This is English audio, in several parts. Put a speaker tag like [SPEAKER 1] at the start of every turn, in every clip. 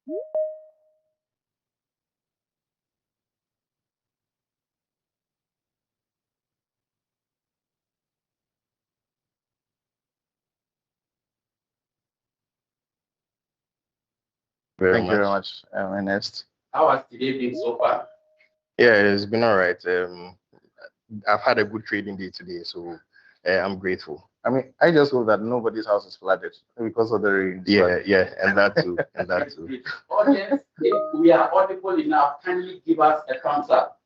[SPEAKER 1] Thank you very much, Ernest.
[SPEAKER 2] How has today been so far?
[SPEAKER 1] Yeah, it's been all right. I've had a good trading day today, so I'm grateful.
[SPEAKER 3] I mean, I just hope that nobody's house is flooded because of the rain.
[SPEAKER 1] Yeah, and that too, and that too.
[SPEAKER 2] Audience, if we are audible enough, kindly give us a thumbs up.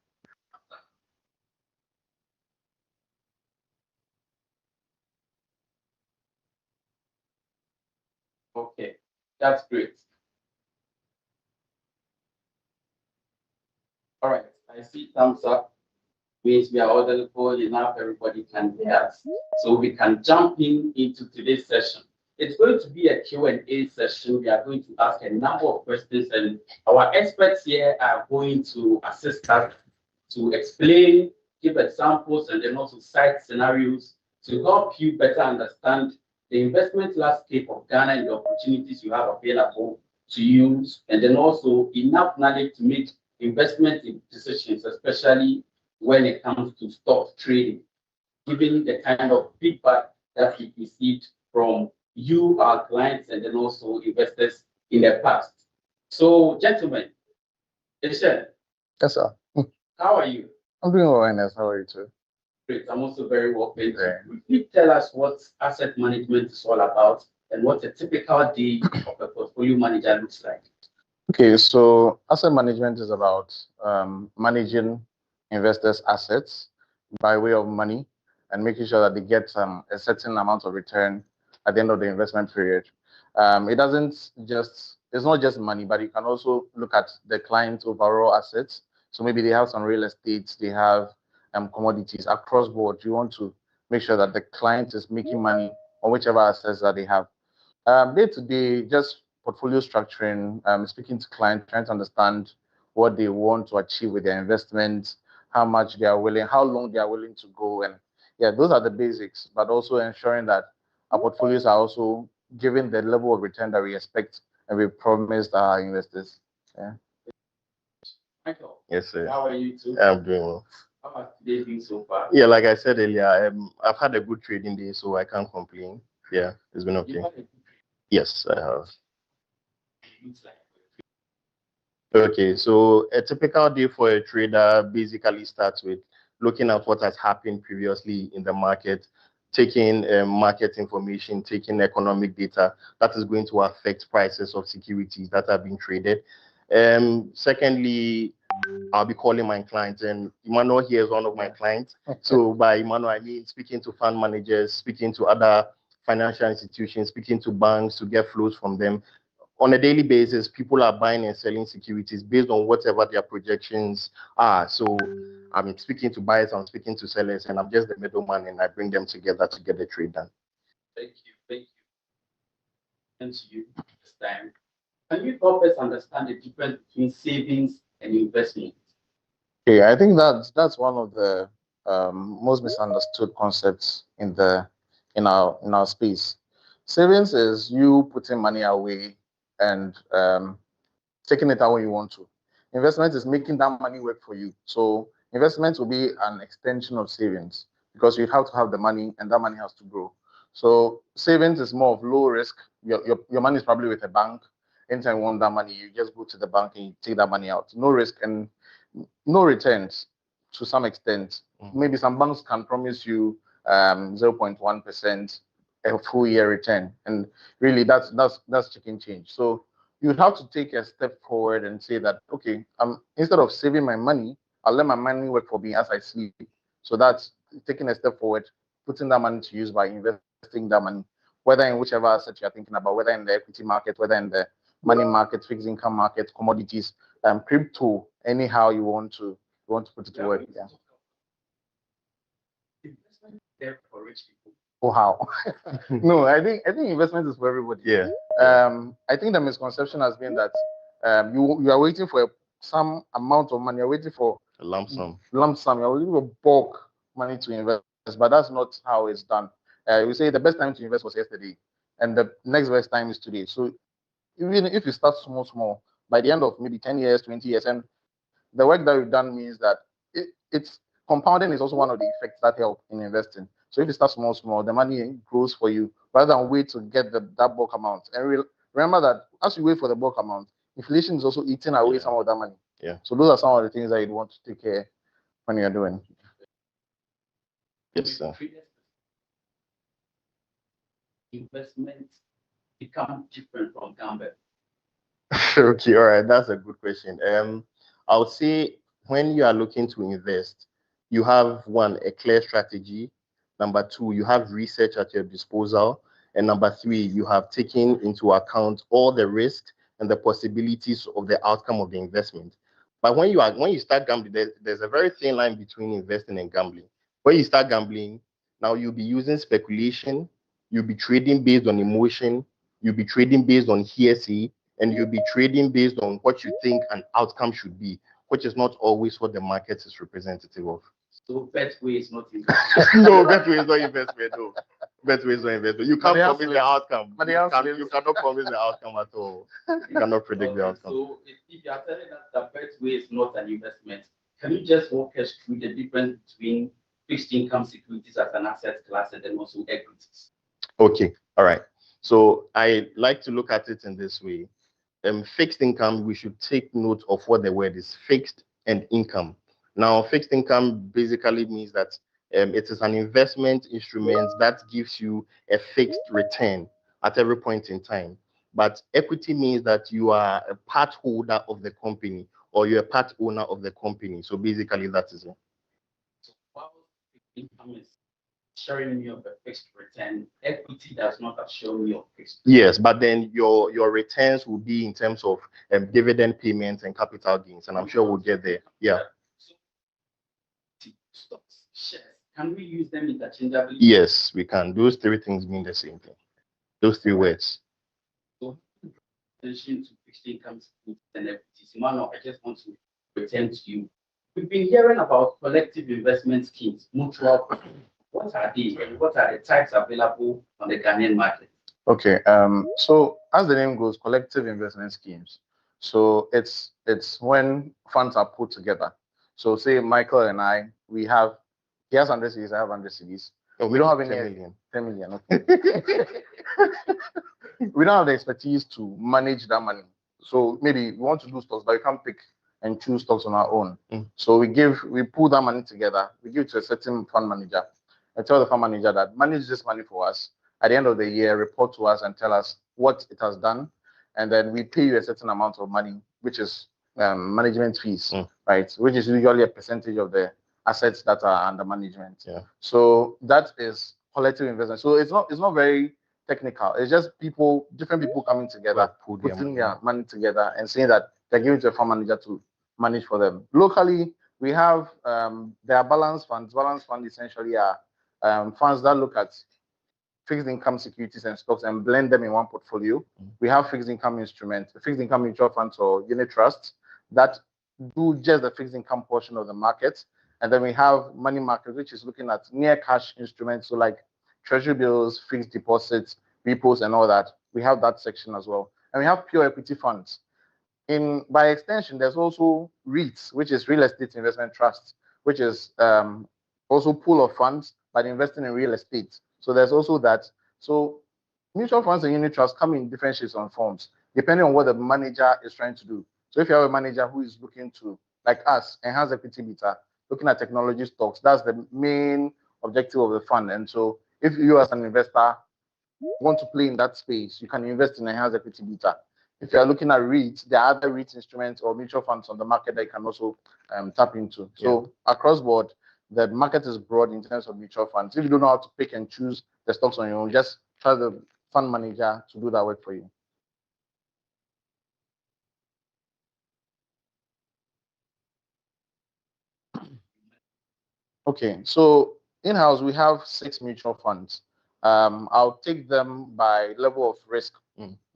[SPEAKER 2] Okay, that's great. All right, I see thumbs up. Means we are audible enough, everybody can hear us. So we can jump into today's session. It's going to be a Q&A session. We are going to ask a number of questions, and our experts here are going to assist us to explain, give examples, and then also cite scenarios to help you better understand the investment landscape of Ghana and the opportunities you have available to use, and then also enough knowledge to make investment decisions, especially when it comes to stock trading, given the kind of feedback that we received from you, our clients, and then also investors in the past. So, gentlemen, Ishan,
[SPEAKER 3] Yes, sir.
[SPEAKER 2] how are you?
[SPEAKER 3] I'm doing all right, Ernest. How are you too?
[SPEAKER 2] Great. I'm also very well paid.
[SPEAKER 3] Yeah.
[SPEAKER 2] Please tell us what asset management is all about and what a typical day of a portfolio manager looks like.
[SPEAKER 3] Okay, so asset management is about managing investors' assets by way of money and making sure that they get a certain amount of return at the end of the investment period. It doesn't just, it's not just money, but you can also look at the client's overall assets. So maybe they have some real estate, they have commodities across board. You want to make sure that the client is making money on whichever assets that they have. Day to day, just portfolio structuring, speaking to clients, trying to understand what they want to achieve with their investments, how much they are willing, how long they are willing to go. And yeah, those are the basics, but also ensuring that our portfolios are also giving the level of return that we expect and we promised our investors. Yeah.
[SPEAKER 2] Michael,
[SPEAKER 1] Yes, sir.
[SPEAKER 2] how are you too?
[SPEAKER 1] I'm doing well.
[SPEAKER 2] How has today been so far?
[SPEAKER 1] Yeah, like I said earlier, I've had a good trading day, so I can't complain. Yeah, it's been okay.
[SPEAKER 2] You had a good
[SPEAKER 1] Yes, I have.
[SPEAKER 2] looks like.
[SPEAKER 1] Okay, so a typical day for a trader basically starts with looking at what has happened previously in the market, taking market information, taking economic data that is going to affect prices of securities that are being traded. Secondly, I'll be calling my clients, and Emmanuel here is one of my clients. So by Emmanuel, I mean speaking to fund managers, speaking to other financial institutions, speaking to banks to get flows from them. On a daily basis, people are buying and selling securities based on whatever their projections are. So I'm speaking to buyers, I'm speaking to sellers, and I'm just the middleman, and I bring them together to get the trade done.
[SPEAKER 2] Thank you. Thank you. And to you this time. Can you help us understand the difference between savings and investment?
[SPEAKER 3] Okay, I think that's one of the most misunderstood concepts in our space. Savings is you putting money away and taking it out when you want to. Investment is making that money work for you. So investment will be an extension of savings because you have to have the money and that money has to grow. So savings is more of low risk. Your money is probably with a bank. Anytime you want that money, you just go to the bank and you take that money out. No risk and no returns to some extent. Maybe some banks can promise you 0.1% a full year return, and really that's chicken change. So you'd have to take a step forward and say that okay, instead of saving my money, I'll let my money work for me as I sleep. So that's taking a step forward, putting that money to use by investing that money, whether in whichever asset you're thinking about, whether in the equity market, whether in the money market, fixed income market, commodities, crypto, anyhow you want to put it to work. Yeah.
[SPEAKER 2] Investment is there for rich people.
[SPEAKER 3] Oh, how? No, I think investment is for everybody.
[SPEAKER 1] Yeah.
[SPEAKER 3] I think the misconception has been that you are waiting for some amount of money. You're waiting for
[SPEAKER 1] A lump sum.
[SPEAKER 3] You're waiting for bulk money to invest, but that's not how it's done. We say the best time to invest was yesterday, and the next best time is today. So even if you start small, by the end of maybe 10 years, 20 years, and the work that we've done means that it's compounding is also one of the effects that help in investing. So if you start small, the money grows for you rather than wait to get that bulk amount. And remember that as you wait for the bulk amount, inflation is also eating away some of that money.
[SPEAKER 1] Yeah.
[SPEAKER 3] So those are some of the things that you'd want to take care when you're doing.
[SPEAKER 1] Yes, sir.
[SPEAKER 2] Investments become different from gamble.
[SPEAKER 1] Okay, all right, that's a good question. I would say when you are looking to invest, you have one, a clear strategy. Number two, you have research at your disposal. And number three, you have taken into account all the risks and the possibilities of the outcome of the investment. But when you start gambling, there's a very thin line between investing and gambling. When you start gambling, now you'll be using speculation, you'll be trading based on emotion, you'll be trading based on hearsay, and you'll be trading based on what you think an outcome should be, which is not always what the market is representative of.
[SPEAKER 2] So Betway is not investment.
[SPEAKER 1] No, Betway is not investment. No, Betway is not investment. You can't promise the outcome. You cannot promise the outcome at all. You cannot predict the outcome.
[SPEAKER 2] So if you are telling us that Betway is not an investment, can you just walk us through the difference between fixed income securities as an asset class and then also equities?
[SPEAKER 1] Okay, all right. So I like to look at it in this way. Fixed income, we should take note of what the word is, fixed and income. Now, fixed income basically means that it is an investment instrument that gives you a fixed return at every point in time. But equity means that you are a part holder of the company or you're a part owner of the company. So basically, that is it.
[SPEAKER 2] So while fixed income is sharing me of a fixed return, equity does not assure me of fixed return.
[SPEAKER 1] Yes, but then your returns will be in terms of dividend payments and capital gains, and I'm sure we'll get there. Yeah.
[SPEAKER 2] So, stocks, shares, can we use them interchangeably?
[SPEAKER 1] Yes, we can. Those three things mean the same thing. Those three words.
[SPEAKER 2] So, attention to fixed income securities and equities. Emmanuel, I just want to return to you. We've been hearing about collective investment schemes, mutual funds. What are these and what are the types available on the Ghanaian market?
[SPEAKER 3] Okay, so as the name goes, collective investment schemes. So it's when funds are put together. So say Michael and I, he has 100 cedis, I have 100 cedis.
[SPEAKER 1] Oh,
[SPEAKER 3] we don't have any
[SPEAKER 1] 10 million.
[SPEAKER 3] 10 million. Okay. We don't have the expertise to manage that money. So maybe we want to do stocks, but we can't pick and choose stocks on our own. So we pull that money together, we give it to a certain fund manager, and tell the fund manager that manage this money for us. At the end of the year, report to us and tell us what it has done, and then we pay you a certain amount of money, which is management fees, right? Which is usually a percentage of the assets that are under management.
[SPEAKER 1] Yeah.
[SPEAKER 3] So that is collective investment. So it's not very technical. It's just different people coming together, putting their money together and saying that they're giving to a fund manager to manage for them. Locally, we have there are balance funds. Balance funds essentially are funds that look at fixed income securities and stocks and blend them in one portfolio. We have fixed income instruments, fixed income mutual funds or unit trusts that do just the fixed income portion of the market. And then we have money market, which is looking at near cash instruments, so like treasury bills, fixed deposits, repos, and all that. We have that section as well. And we have pure equity funds. By extension, there's also REITs, which is real estate investment trusts, which is also pool of funds, but investing in real estate. So there's also that. So mutual funds and unit trusts come in different shapes and forms, depending on what the manager is trying to do. So if you have a manager who is looking to, like us, enhance equity beta, looking at technology stocks, that's the main objective of the fund. And so if you as an investor want to play in that space, you can invest in enhanced equity beta. If you are looking at REITs, there are other REIT instruments or mutual funds on the market that you can also tap into. So across board, the market is broad in terms of mutual funds. If you don't know how to pick and choose the stocks on your own, just try the fund manager to do that work for you. Okay, so in-house, we have 6 mutual funds. I'll take them by level of risk,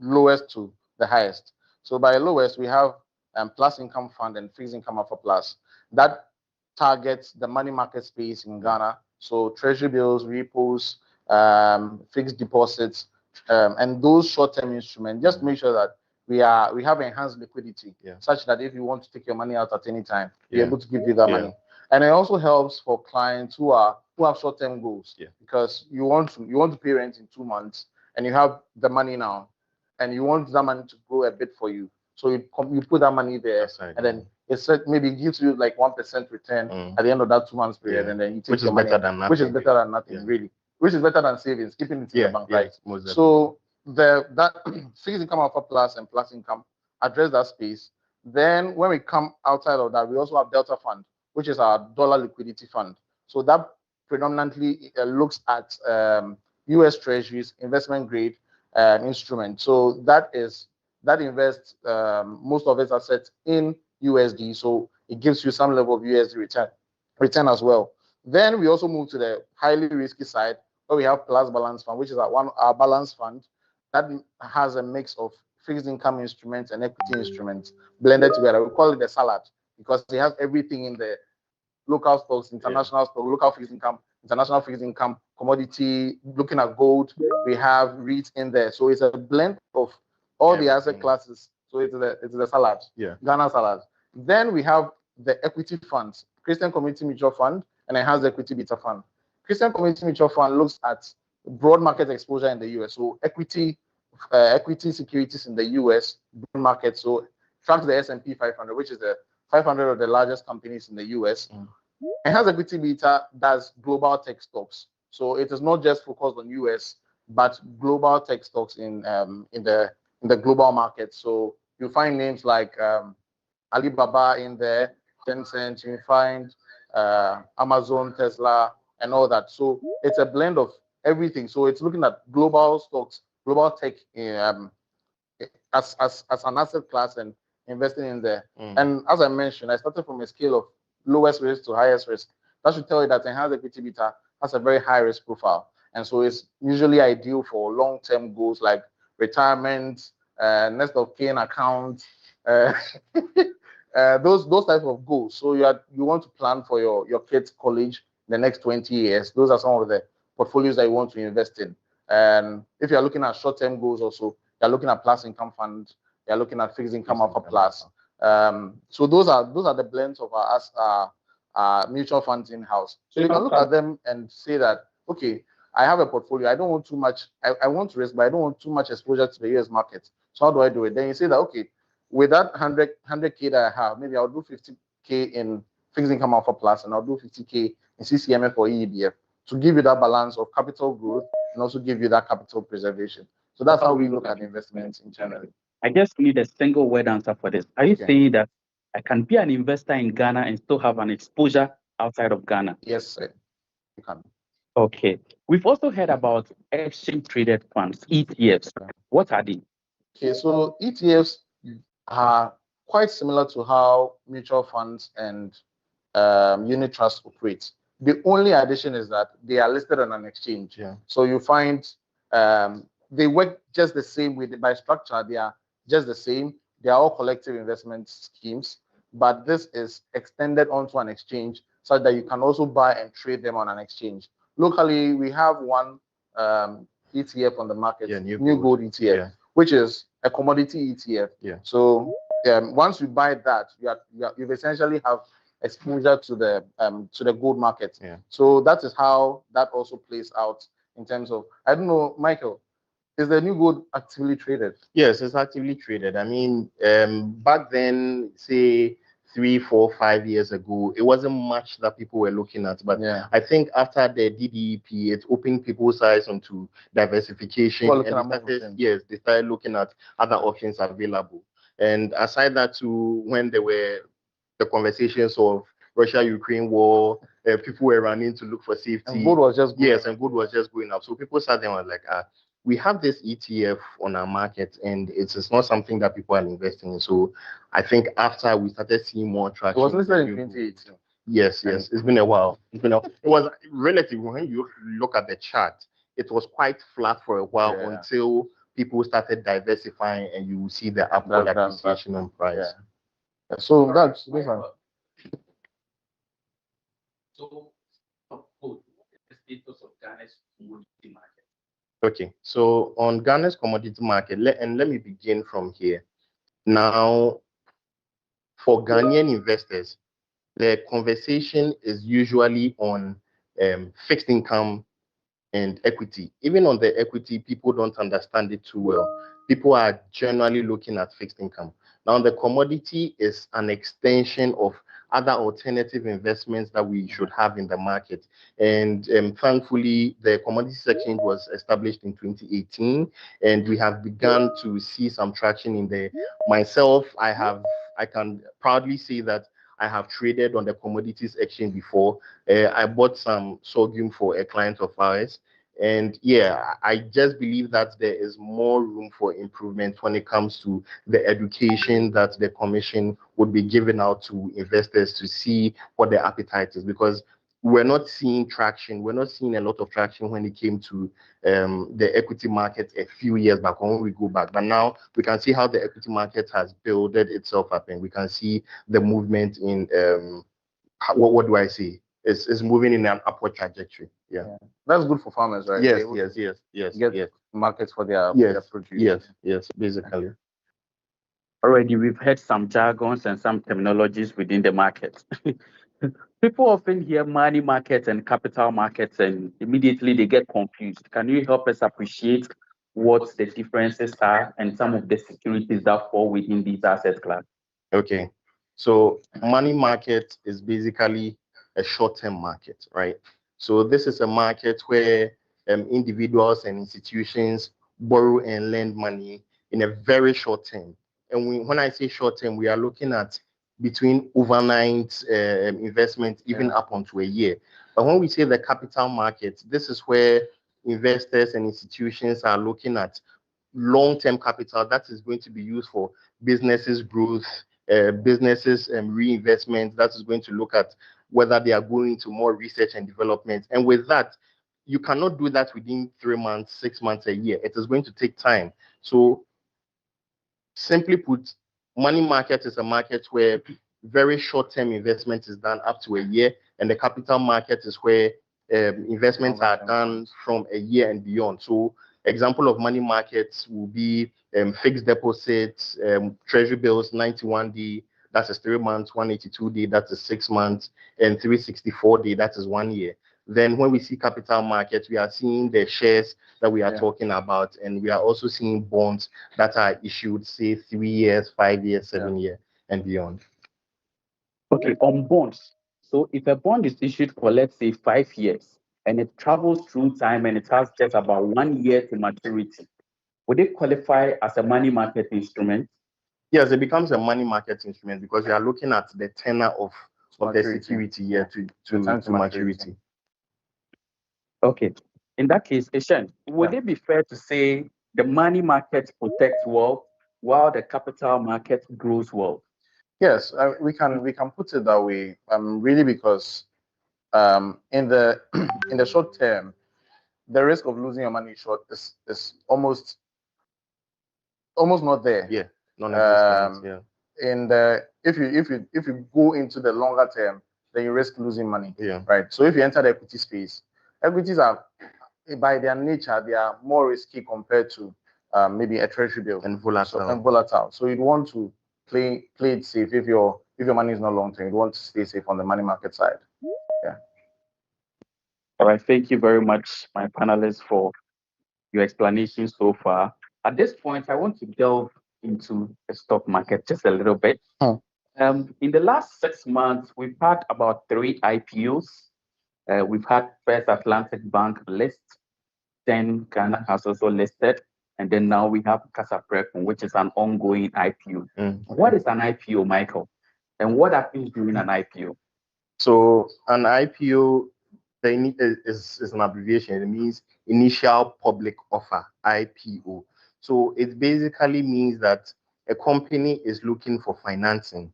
[SPEAKER 3] lowest to the highest. So by lowest, we have Plus Income Fund and Fixed Income Alpha Plus. That targets the money market space in Ghana. So treasury bills, repos, fixed deposits, and those short-term instruments. Just make sure that we have enhanced liquidity, such that if you want to take your money out at any time, we're able to give you that money. And it also helps for clients who have short-term goals, because you want to pay rent in 2 months, and you have the money now, and you want that money to grow a bit for you. So you put that money there, and then maybe it gives you like 1% return at the end of that 2 months period, and then you take your money, which is better than nothing, really. Which is better than savings, keeping it in the bank, right? So that fixed income alpha plus and plus income address that space. Then when we come outside of that, we also have Delta Fund, which is our dollar liquidity fund. So that predominantly looks at U.S. Treasuries, investment grade instruments. So that invests most of its assets in USD. So it gives you some level of USD return as well. Then we also move to the highly risky side, where we have Plus Balance Fund, which is our balance fund that has a mix of fixed income instruments and equity instruments blended together. We call it the salad because it has everything in the local stocks, international stocks, local fixed income, international fixed income, commodity, looking at gold. We have REIT in there. So it's a blend of all the asset classes. So it's the salad, Ghana salad. Then we have the equity funds, Christian Community Mutual Fund, and it has the Equity Beta Fund. Christian Community Mutual Fund looks at broad market exposure in the US. So equity securities in the US broad market. So tracks the S&P 500, which is the 500 of the largest companies in the US. It has Equity Beta, does global tech stocks. So it is not just focused on US, but global tech stocks in the global market. So you find names like Alibaba in there, Tencent. You find Amazon, Tesla, and all that. So it's a blend of everything. So it's looking at global stocks, global tech as an asset class and investing in there. And as I mentioned, I started from a scale of lowest risk to highest risk. That should tell you that Enhanced Equity Beta has a very high risk profile. And so it's usually ideal for long-term goals like retirement, next of kin account, those types of goals. So you want to plan for your kids' college the next 20 years. Those are some of the portfolios that you want to invest in. And if you're looking at short-term goals also, you're looking at plus income funds, you're looking at fixed income alpha plus. So those are the blends of our mutual funds in-house. So you can look at them and say that, okay, I have a portfolio. I don't want too much. I want risk, but I don't want too much exposure to the US market. So how do I do it? Then you say that, okay, with that 100K that I have, maybe I'll do 50K in fixed income alpha plus, and I'll do 50K in CCMF or EEBF to give you that balance of capital growth and also give you that capital preservation. So that's how we look at investments in general.
[SPEAKER 4] I just need a single word answer for this. Are you saying that I can be an investor in Ghana and still have an exposure outside of Ghana?
[SPEAKER 3] Yes, sir. You can.
[SPEAKER 4] Okay. We've also heard about exchange traded funds, ETFs. What are they?
[SPEAKER 3] Okay, so ETFs are quite similar to how mutual funds and unit trusts operate. The only addition is that they are listed on an exchange. So you find they work just the same by structure. They are just the same. They are all collective investment schemes, but this is extended onto an exchange so that you can also buy and trade them on an exchange. Locally, we have one ETF on the market, New Gold ETF, which is a commodity ETF. So once you buy that, you essentially have exposure to the gold market. So that is how that also plays out in terms of, I don't know, Michael, is the New Gold actively traded?
[SPEAKER 1] Yes, it's actively traded. I mean, back then, say 3, 4, 5 years ago, it wasn't much that people were looking at. But I think after the DDEP, it opened people's eyes onto diversification. They started looking at other options available. And aside that, too, when there were the conversations of Russia-Ukraine war, people were running to look for safety.
[SPEAKER 3] And gold was just going
[SPEAKER 1] up. And gold was just going up. So people sat there and were like, we have this ETF on our market, and it's not something that people are investing in. So I think after we started seeing more traction.
[SPEAKER 3] It was listed in 2018.
[SPEAKER 1] Yes. It's been a while. It was relative. When you look at the chart, it was quite flat for a while until people started diversifying, and you will see the upward appreciation in price.
[SPEAKER 3] So that's different.
[SPEAKER 2] So, the status of Ghana's commodity market.
[SPEAKER 1] Okay, so on Ghana's commodity market, let me begin from here. Now, for Ghanaian investors, the conversation is usually on fixed income and equity. Even on the equity, people don't understand it too well. People are generally looking at fixed income. Now, the commodity is an extension of other alternative investments that we should have in the market. And thankfully, the Commodities Exchange was established in 2018, and we have begun to see some traction in there. Myself, I can proudly say that I have traded on the Commodities Exchange before. I bought some sorghum for a client of ours. And yeah, I just believe that there is more room for improvement when it comes to the education that the commission would be giving out to investors to see what their appetite is, because we're not seeing traction. We're not seeing a lot of traction when it came to the equity market a few years back, when we go back. But now we can see how the equity market has builded itself up, and we can see the movement in what do I say? It's moving in an upward trajectory. Yeah.
[SPEAKER 3] That's good for farmers, right?
[SPEAKER 1] Yes,
[SPEAKER 3] They
[SPEAKER 1] yes,
[SPEAKER 3] get markets for their produce.
[SPEAKER 1] Yes, basically.
[SPEAKER 4] Already, we've heard some jargons and some terminologies within the market. People often hear money markets and capital markets, and immediately they get confused. Can you help us appreciate what the differences are and some of the securities that fall within these asset class?
[SPEAKER 1] Okay. So money market is basically a short-term market, right? So this is a market where individuals and institutions borrow and lend money in a very short term. And when I say short term, we are looking at between overnight investment, even up onto a year. But when we say the capital market, this is where investors and institutions are looking at long-term capital that is going to be used for businesses growth, businesses reinvestment, that is going to look at whether they are going to more research and development. And with that, you cannot do that within 3 months, 6 months, a year. It is going to take time. So simply put, money market is a market where very short-term investment is done up to a year, and the capital market is where investments are done from a year and beyond. So example of money markets will be fixed deposits, treasury bills, 91-day, that is 3 months, 182-day, that is 6 months, and 364-day, that is 1 year. Then when we see capital markets, we are seeing the shares that we are talking about, and we are also seeing bonds that are issued, say 3 years, 5 years, 7 years, and beyond.
[SPEAKER 4] Okay, on bonds. So if a bond is issued for, let's say, 5 years, and it travels through time and it has just about 1 year to maturity, would it qualify as a money market instrument?
[SPEAKER 1] Yes, it becomes a money market instrument because you are looking at the tenor of the security to maturity.
[SPEAKER 4] Okay. In that case, Eshen, would it be fair to say the money market protects wealth while the capital market grows wealth?
[SPEAKER 3] Yes, we can put it that way. Really, because in the in the short term, the risk of losing your money short is almost not there.
[SPEAKER 1] Yeah, non-existent.
[SPEAKER 3] In the if you go into the longer term, then you risk losing money.
[SPEAKER 1] Yeah.
[SPEAKER 3] Right. So if you enter the equity space, equities are, by their nature, they are more risky compared to maybe a treasury bill
[SPEAKER 1] and volatile.
[SPEAKER 3] volatile. So you'd want to play it safe. If your money is not long term, you'd want to stay safe on the money market side. Yeah.
[SPEAKER 4] All right. Thank you very much, my panelists, for your explanation so far. At this point, I want to delve into the stock market just a little bit. In the last 6 months, we've had about 3 IPOs. We've had First Atlantic Bank list, then Ghana has also listed, and then now we have Casapreco, which is an ongoing IPO. What is an IPO, Michael? And what happens during an IPO?
[SPEAKER 1] So an IPO is an abbreviation. It means initial public offer, IPO. So it basically means that a company is looking for financing.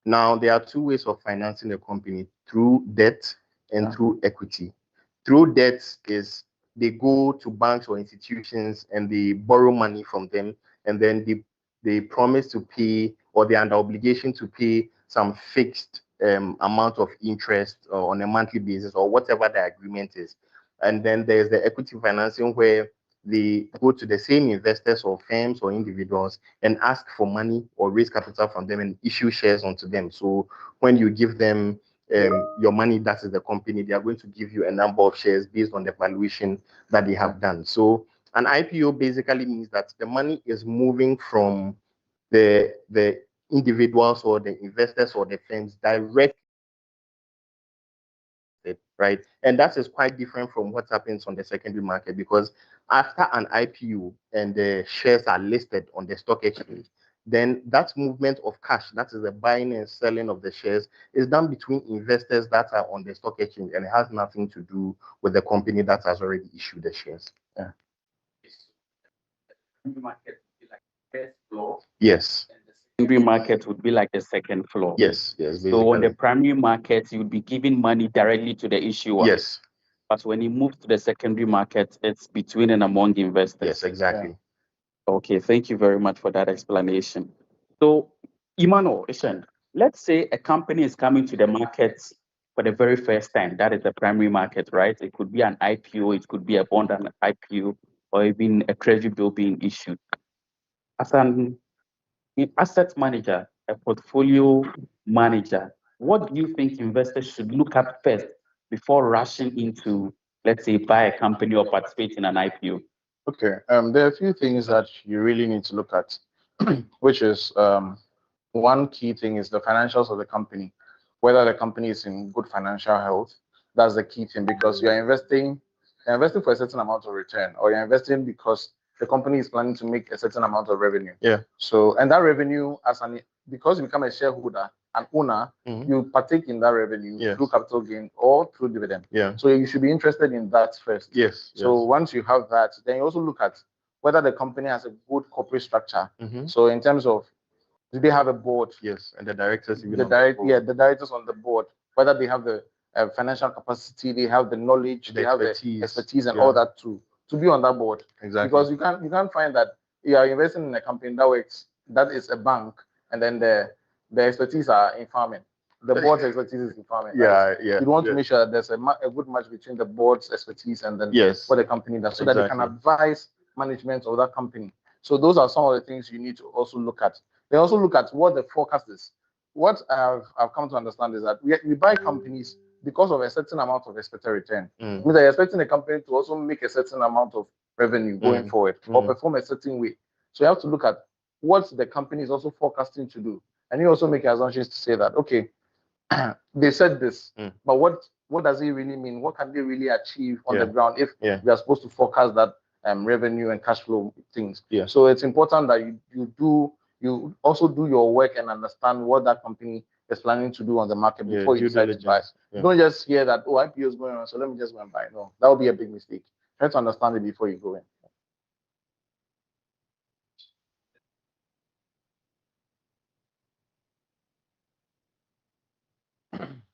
[SPEAKER 1] Now, there are 2 ways of financing a company: through debt and through equity. Through debt is they go to banks or institutions and they borrow money from them, and then they promise to pay, or they are under obligation to pay some fixed amount of interest on a monthly basis or whatever the agreement is. And then there's the equity financing, where they go to the same investors or firms or individuals and ask for money or raise capital from them and issue shares onto them. So when you give them your money, that is the company, they are going to give you a number of shares based on the valuation that they have done. So an IPO basically means that the money is moving from the individuals or the investors or the firms direct, right? And that is quite different from what happens on the secondary market, because after an IPO and the shares are listed on the stock exchange, then that movement of cash, that is the buying and selling of the shares, is done between investors that are on the stock exchange, and it has nothing to do with the company that has already issued the shares. Yeah.
[SPEAKER 2] Market would be like first floor.
[SPEAKER 1] Yes.
[SPEAKER 2] And the secondary market would be like the second floor.
[SPEAKER 1] Yes. Yes.
[SPEAKER 2] So on the primary market, you would be giving money directly to the issuer.
[SPEAKER 1] Yes.
[SPEAKER 2] But when you move to the secondary market, it's between and among investors.
[SPEAKER 1] Yes, exactly.
[SPEAKER 2] Yeah. Okay, thank you very much for that explanation. So, Emmanuel, let's say a company is coming to the market for the very first time. That is the primary market, right? It could be an IPO, it could be a bond and IPO, or even a credit bill being issued. As an asset manager, a portfolio manager, what do you think investors should look at first before rushing into, let's say, buy a company or participate in an IPO?
[SPEAKER 3] Okay, there are a few things that you really need to look at, which is one key thing is the financials of the company, whether the company is in good financial health. That's the key thing, because you're investing for a certain amount of return, or you're investing because the company is planning to make a certain amount of revenue.
[SPEAKER 1] Yeah.
[SPEAKER 3] So, and that revenue, because you become a shareholder, an owner, you partake in that revenue through capital gain or through dividend.
[SPEAKER 1] Yeah.
[SPEAKER 3] So you should be interested in that first.
[SPEAKER 1] Yes.
[SPEAKER 3] So once you have that, then you also look at whether the company has a good corporate structure. So in terms of, do they have a board?
[SPEAKER 1] Yes, and the directors.
[SPEAKER 3] The directors on the board, whether they have the financial capacity, they have the knowledge, they have the expertise and all that to be on that board.
[SPEAKER 1] Exactly.
[SPEAKER 3] Because you can't find that you are investing in a company that is a bank, and then the expertise are in farming. The board's expertise is in farming.
[SPEAKER 1] Right? Yeah.
[SPEAKER 3] You want to make sure that there's a good match between the board's expertise and then what the company does, so that they can advise management of that company. So those are some of the things you need to also look at. They also look at what the forecast is. What I've come to understand is that we buy companies because of a certain amount of expected return. Means that you're expecting a company to also make a certain amount of revenue going forward or perform a certain way. So you have to look at what the company is also forecasting to do. And you also make assumptions to say that, okay, they said this, but what does it really mean? What can they really achieve on the ground if we are supposed to forecast that revenue and cash flow things?
[SPEAKER 1] Yeah.
[SPEAKER 3] So it's important that you also do your work and understand what that company is planning to do on the market before you decide to buy. Don't just hear that, oh, IPO is going on, so let me just go and buy. No, that would be a big mistake. Try to understand it before you go in.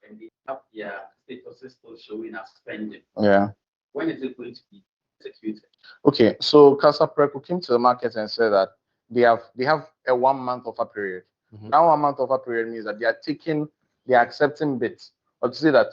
[SPEAKER 2] And they have their statuses still showing as spending.
[SPEAKER 3] Yeah.
[SPEAKER 2] When is it going to be executed?
[SPEAKER 3] Okay, so Casapreco came to the market and said that they have a 1 month offer period. That 1 month offer period means that they are accepting bids, or to say that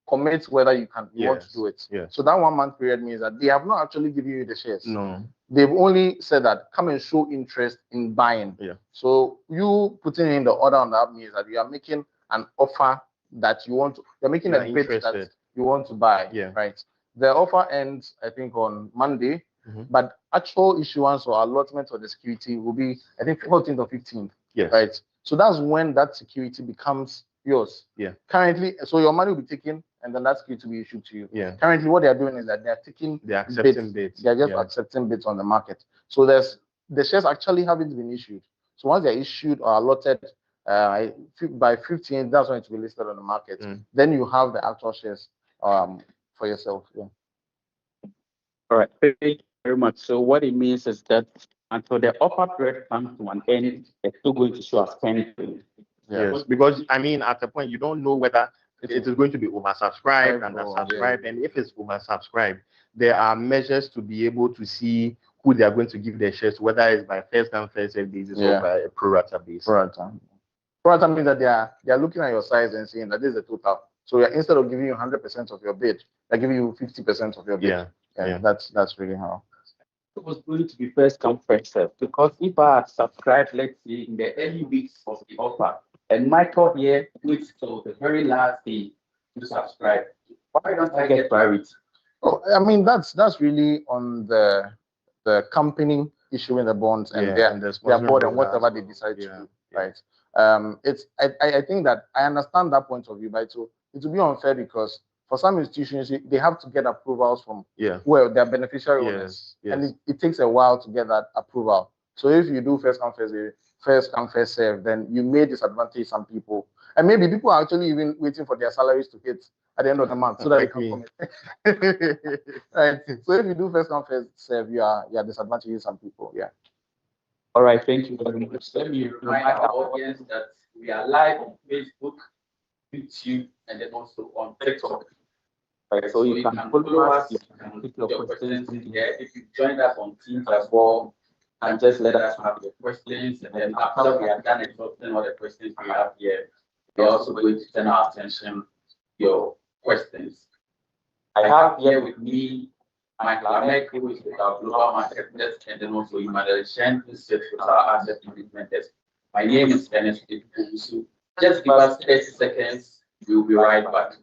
[SPEAKER 3] commit whether you want to do it.
[SPEAKER 1] Yes.
[SPEAKER 3] So that 1 month period means that they have not actually given you the shares.
[SPEAKER 1] No.
[SPEAKER 3] They've only said that come and show interest in buying.
[SPEAKER 1] Yeah.
[SPEAKER 3] So you putting in the order on that means that you are making an offer that you're making a bid that you want to buy.
[SPEAKER 1] Yeah.
[SPEAKER 3] Right. The offer ends, I think, on Monday, but actual issuance or allotment of the security will be, I think, 14th or 15th.
[SPEAKER 1] Yes.
[SPEAKER 3] Right. So that's when that security becomes yours.
[SPEAKER 1] Yeah.
[SPEAKER 3] Currently, so your money will be taken and then that security will be issued to you.
[SPEAKER 1] Yeah.
[SPEAKER 3] Currently, what they are doing is that they are taking
[SPEAKER 1] accepting bids.
[SPEAKER 3] They are just accepting bids on the market. So the shares actually haven't been issued. So once they're issued or allotted by 15th, that's when it will be listed on the market. Then you have the actual shares for yourself. Yeah.
[SPEAKER 2] All right. Thank you very much. So what it means is that until the offer period comes to an end, it's still going to show as pending.
[SPEAKER 1] Yes, because I mean, at the point you don't know whether it is going to be oversubscribed, undersubscribed, and if it's oversubscribed, there are measures to be able to see who they are going to give their shares, whether it's by first come first served basis or by a pro rata basis.
[SPEAKER 3] Pro rata means that they are looking at your size and saying that this is the total. So instead of giving you 100% of your bid, they're giving you 50% of your bid. Yeah, that's really how.
[SPEAKER 4] it was going to be first come, first serve. Because if I had subscribed, let's say, in the early weeks of the offer, and Michael here waits till the very last day to subscribe, why don't I get priority?
[SPEAKER 3] Oh, I mean, that's really on the company issuing the bonds and
[SPEAKER 1] Yeah,
[SPEAKER 3] their board and whatever they decide to do, right? I think that I understand that point of view, but it will be unfair because for some institutions they have to get approvals from well their beneficiary owners, and it takes a while to get that approval. So if you do first come first serve, then you may disadvantage some people, and maybe people are actually even waiting for their salaries to hit at the end of the month so that they can commit. Right. So if you do first come first serve, you are disadvantaging some people. Yeah.
[SPEAKER 4] All right. Thank you very much.
[SPEAKER 2] Let me remind our audience that we are live on Facebook, YouTube, and then also on TikTok.
[SPEAKER 4] Right, so you can follow us. You can put your questions in here. If you joined us on Teams as well, and just let us have your questions. And then after we are done exhausting all the questions we have here, we're also going to turn our attention to your questions. I have here with me Michael Ahmed, who is with our global market desk, and then also Emmanuel Shen, who sits with our asset management desk. My name is Dennis Ikubusu. Just give us 30 seconds. We'll be right back.